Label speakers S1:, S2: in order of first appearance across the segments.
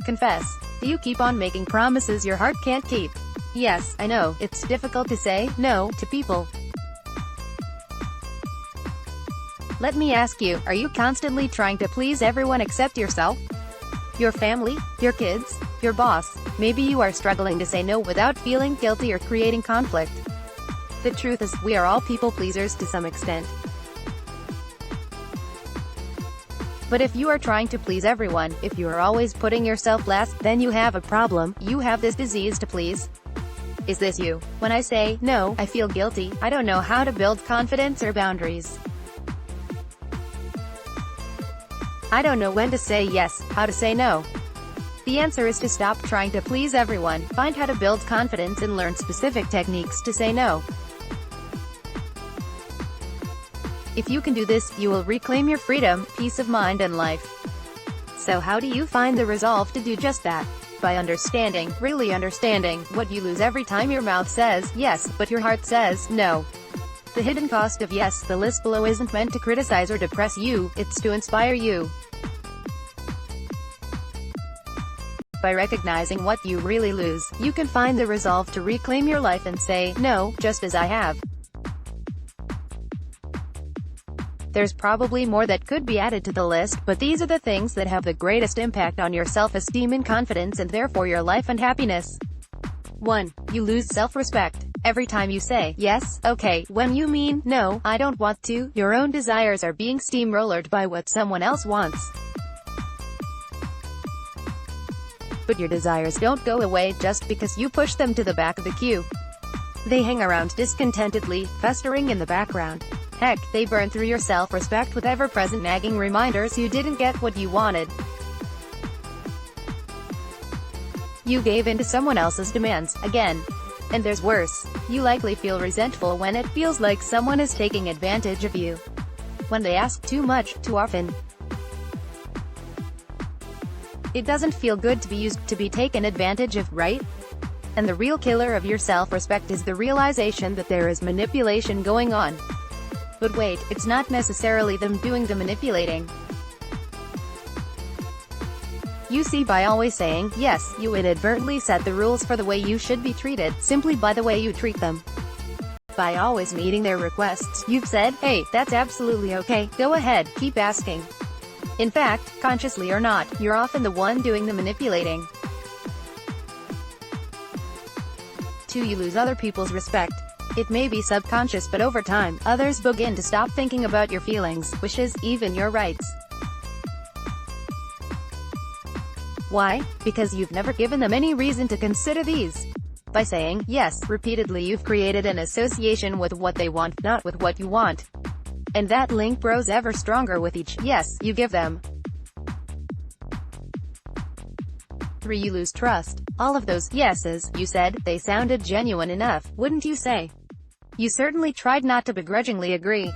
S1: Confess. Do you keep on making promises your heart can't keep? Yes, I know, it's difficult to say no to people. Let me ask you, are you constantly trying to please everyone except yourself? Your family? Your kids? Your boss? Maybe you are struggling to say no without feeling guilty or creating conflict. The truth is, we are all people pleasers to some extent. But if you are trying to please everyone, if you are always putting yourself last, then you have a problem. You have this disease to please. Is this you? When I say no, I feel guilty. I don't know how to build confidence or boundaries. I don't know when to say yes, how to say no. The answer is to stop trying to please everyone, find how to build confidence and learn specific techniques to say no. If you can do this, you will reclaim your freedom, peace of mind and life. So how do you find the resolve to do just that? By understanding, really understanding, what you lose every time your mouth says yes, but your heart says no. The hidden cost of yes. The list below isn't meant to criticize or depress you, it's to inspire you. By recognizing what you really lose, you can find the resolve to reclaim your life and say no, just as I have. There's probably more that could be added to the list, but these are the things that have the greatest impact on your self-esteem and confidence and therefore your life and happiness. 1. You lose self-respect. Every time you say, yes, okay, when you mean, no, I don't want to, your own desires are being steamrollered by what someone else wants. But your desires don't go away just because you push them to the back of the queue. They hang around discontentedly, festering in the background. Heck, they burn through your self-respect with ever-present nagging reminders you didn't get what you wanted. You gave in to someone else's demands, again. And there's worse. You likely feel resentful when it feels like someone is taking advantage of you. When they ask too much, too often. It doesn't feel good to be used, to be taken advantage of, right? And the real killer of your self-respect is the realization that there is manipulation going on. But wait, it's not necessarily them doing the manipulating. You see, by always saying yes, you inadvertently set the rules for the way you should be treated, simply by the way you treat them. By always meeting their requests, you've said, hey, that's absolutely okay, go ahead, keep asking. In fact, consciously or not, you're often the one doing the manipulating. 2. You lose other people's respect. It may be subconscious, but over time, others begin to stop thinking about your feelings, wishes, even your rights. Why? Because you've never given them any reason to consider these. By saying yes repeatedly, you've created an association with what they want, not with what you want. And that link grows ever stronger with each yes you give them. 3. You lose trust. All of those yeses you said, they sounded genuine enough, wouldn't you say? You certainly tried not to begrudgingly agree.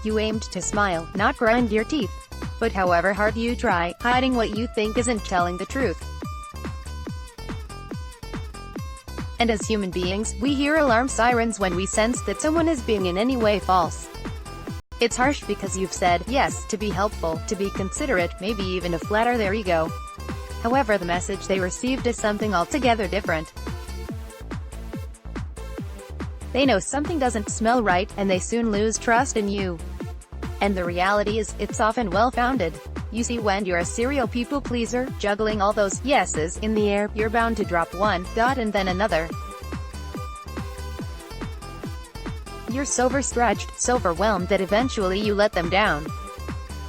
S1: You aimed to smile, not grind your teeth. But however hard you try, hiding what you think isn't telling the truth. And as human beings, we hear alarm sirens when we sense that someone is being in any way false. It's harsh because you've said yes to be helpful, to be considerate, maybe even to flatter their ego. However, the message they received is something altogether different. They know something doesn't smell right, and they soon lose trust in you. And the reality is, it's often well-founded. You see, when you're a serial people pleaser, juggling all those yeses in the air, you're bound to drop one and then another. You're so overstretched, so overwhelmed that eventually you let them down.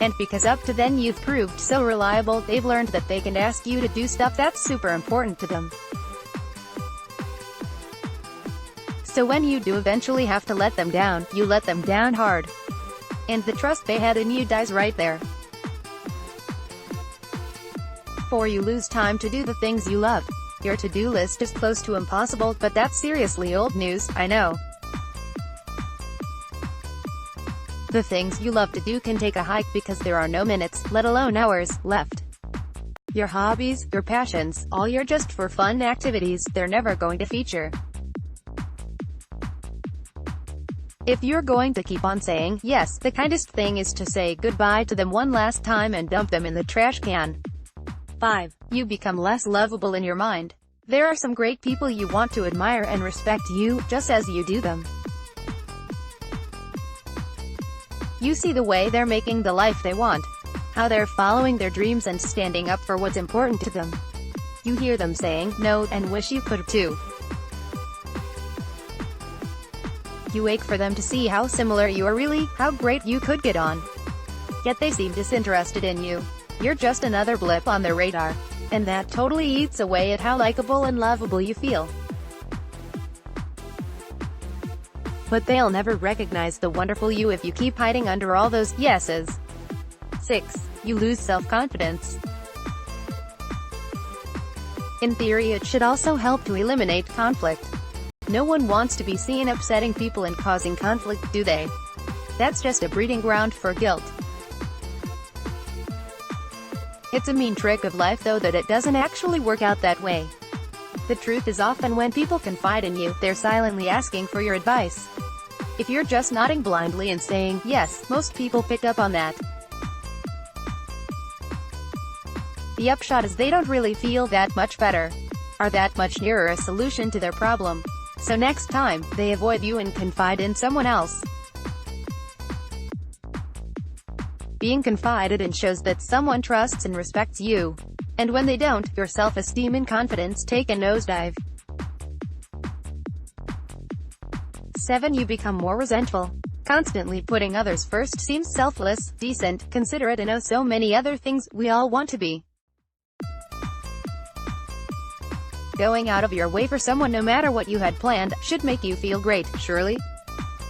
S1: And because up to then you've proved so reliable, they've learned that they can ask you to do stuff that's super important to them. So when you do eventually have to let them down, you let them down hard. And the trust they had in you dies right there. 4. You lose time to do the things you love. Your to-do list is close to impossible, but that's seriously old news, I know. The things you love to do can take a hike because there are no minutes, let alone hours, left. Your hobbies, your passions, all your just for fun activities, they're never going to feature. If you're going to keep on saying yes, the kindest thing is to say goodbye to them one last time and dump them in the trash can. 5. You become less lovable in your mind. There are some great people you want to admire and respect you, just as you do them. You see the way they're making the life they want, how they're following their dreams and standing up for what's important to them. You hear them saying no and wish you could too. You ache for them to see how similar you are really, how great you could get on. Yet they seem disinterested in you. You're just another blip on their radar. And that totally eats away at how likable and lovable you feel. But they'll never recognize the wonderful you if you keep hiding under all those yeses. 6. You lose self-confidence. In theory, it should also help to eliminate conflict. No one wants to be seen upsetting people and causing conflict, do they? That's just a breeding ground for guilt. It's a mean trick of life though that it doesn't actually work out that way. The truth is often when people confide in you, they're silently asking for your advice. If you're just nodding blindly and saying yes, most people pick up on that. The upshot is they don't really feel that much better, are that much nearer a solution to their problem. So next time, they avoid you and confide in someone else. Being confided in shows that someone trusts and respects you. And when they don't, your self-esteem and confidence take a nosedive. 7. You become more resentful. Constantly putting others first seems selfless, decent, considerate and oh so many other things we all want to be. Going out of your way for someone no matter what you had planned, should make you feel great, surely?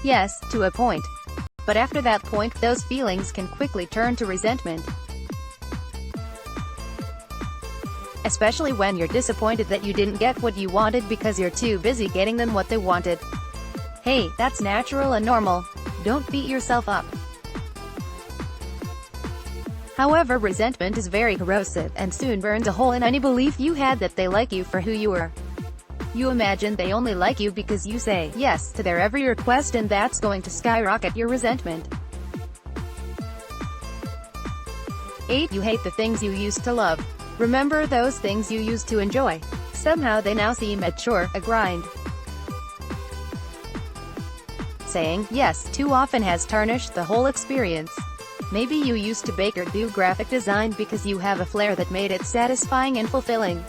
S1: Yes, to a point. But after that point, those feelings can quickly turn to resentment. Especially when you're disappointed that you didn't get what you wanted because you're too busy getting them what they wanted. Hey, that's natural and normal. Don't beat yourself up. However, resentment is very corrosive, and soon burns a hole in any belief you had that they like you for who you are. You imagine they only like you because you say yes to their every request, and that's going to skyrocket your resentment. 8. You hate the things you used to love. Remember those things you used to enjoy? Somehow they now seem a chore, a grind. Saying yes too often has tarnished the whole experience. Maybe you used to bake or do graphic design because you have a flair that made it satisfying and fulfilling.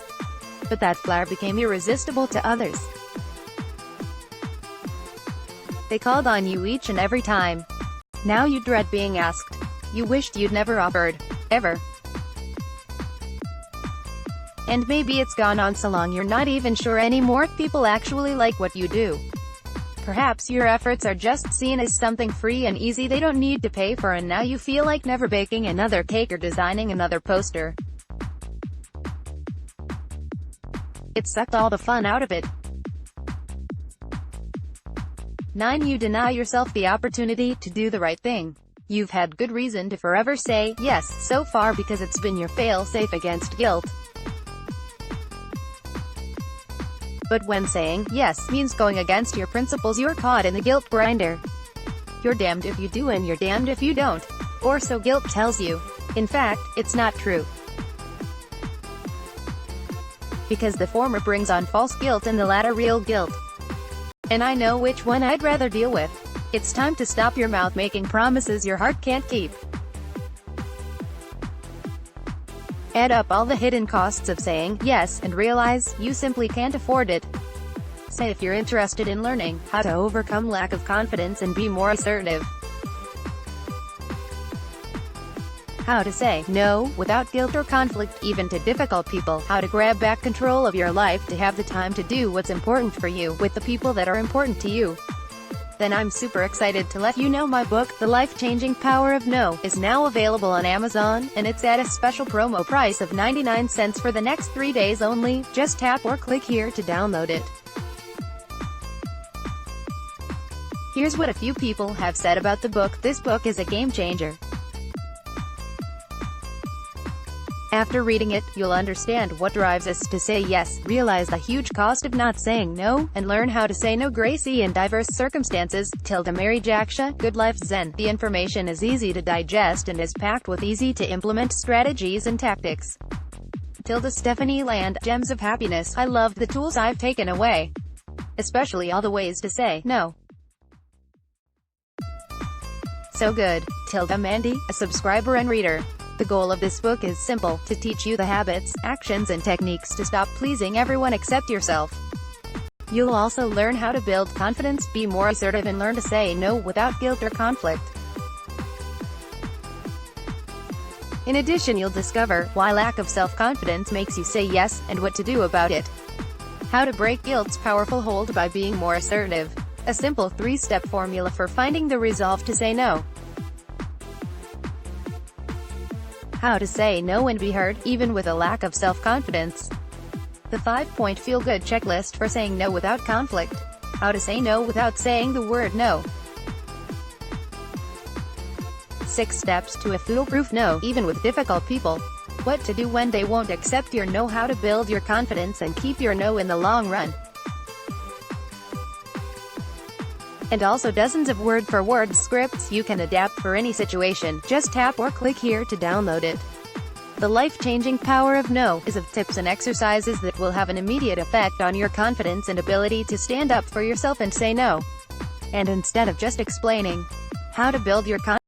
S1: But that flair became irresistible to others. They called on you each and every time. Now you dread being asked. You wished you'd never offered. Ever. And maybe it's gone on so long you're not even sure anymore people actually like what you do. Perhaps your efforts are just seen as something free and easy they don't need to pay for, and now you feel like never baking another cake or designing another poster. It sucked all the fun out of it. 9. You deny yourself the opportunity to do the right thing. You've had good reason to forever say yes so far because it's been your fail-safe against guilt. But when saying yes means going against your principles, you're caught in the guilt grinder. You're damned if you do and you're damned if you don't. Or so guilt tells you. In fact, it's not true. Because the former brings on false guilt and the latter real guilt. And I know which one I'd rather deal with. It's time to stop your mouth making promises your heart can't keep. Add up all the hidden costs of saying yes, and realize you simply can't afford it. Say if you're interested in learning how to overcome lack of confidence and be more assertive. How to say no without guilt or conflict, even to difficult people. How to grab back control of your life to have the time to do what's important for you, with the people that are important to you. Then I'm super excited to let you know my book, The Life-Changing Power of No, is now available on Amazon, and it's at a special promo price of 99 cents for the next 3 days only. Just tap or click here to download it. Here's what a few people have said about the book. This book is a game changer. After reading it, you'll understand what drives us to say yes, realize the huge cost of not saying no, and learn how to say no gracefully in diverse circumstances. Mary Jaksha, Good Life Zen. The information is easy to digest and is packed with easy-to-implement strategies and tactics. Stephanie Land, Gems of Happiness. I love the tools I've taken away, especially all the ways to say no. So good. Mandy, a subscriber and reader. The goal of this book is simple, to teach you the habits, actions and techniques to stop pleasing everyone except yourself. You'll also learn how to build confidence, be more assertive and learn to say no without guilt or conflict. In addition, you'll discover why lack of self-confidence makes you say yes, and what to do about it. How to break guilt's powerful hold by being more assertive. A simple 3-step formula for finding the resolve to say no. How to say no and be heard, even with a lack of self-confidence. The 5-point feel-good checklist for saying no without conflict. How to say no without saying the word no. 6 steps to a foolproof no, even with difficult people. What to do when they won't accept your no. How to build your confidence and keep your no in the long run. And also dozens of word-for-word scripts you can adapt for any situation. Just tap or click here to download it. The life-changing power of no is of tips and exercises that will have an immediate effect on your confidence and ability to stand up for yourself and say no. And instead of just explaining how to build your confidence,